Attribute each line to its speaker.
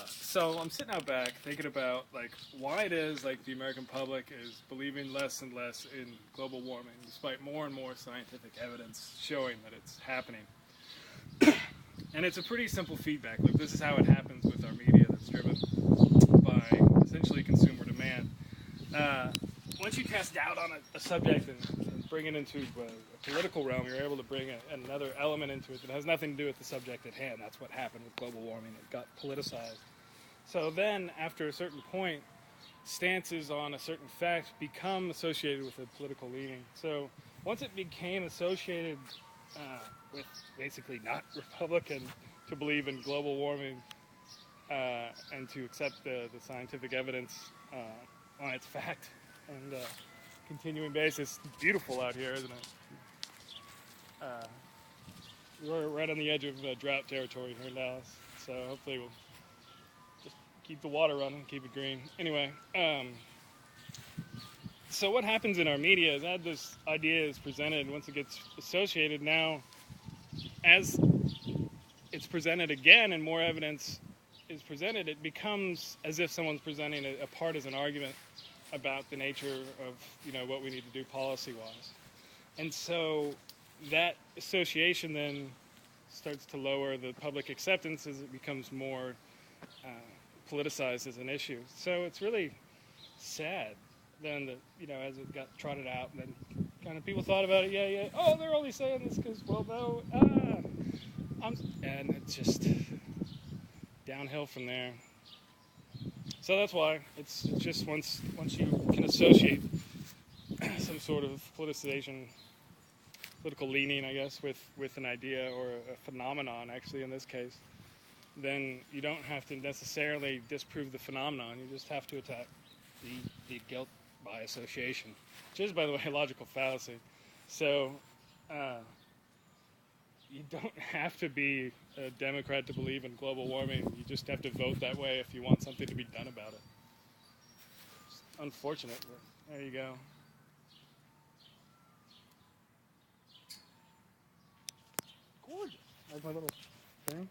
Speaker 1: So I'm sitting out back thinking about like why it is like the American public is believing less and less in global warming, despite more and more scientific evidence showing that it's happening. And it's a pretty simple feedback loop. This is how it happens with our media that's driven by essentially consumer demand. Once you cast doubt on a subject and bring it into a political realm, you're able to bring another element into it that has nothing to do with the subject at hand. That's what happened with global warming. It got politicized. So then, after a certain point, stances on a certain fact become associated with a political leaning. So once it became associated with basically not Republican to believe in global warming and to accept the scientific evidence on its fact and continuing basis. It's beautiful out here, isn't it? We're right on the edge of drought territory here in Dallas, so hopefully we'll just keep the water running, keep it green. Anyway, so what happens in our media is that this idea is presented, once it gets associated, now as it's presented again and more evidence is presented, it becomes as if someone's presenting a partisan argument about the nature of what we need to do policy-wise. And so that association then starts to lower the public acceptance as it becomes more politicized as an issue. So it's really sad then that, as it got trotted out, and then kind of people thought about it, oh, they're only saying this because, well, no, and it's just downhill from there. So that's why it's just once you can associate some sort of politicization, political leaning, I guess, with an idea or a phenomenon, actually in this case, then you don't have to necessarily disprove the phenomenon. You just have to attack the guilt by association, which is, by the way, a logical fallacy. So you don't have to be a Democrat to believe in global warming. You just have to vote that way if you want something to be done about it. It's unfortunate, but there you go. Gorgeous. Like my little thing.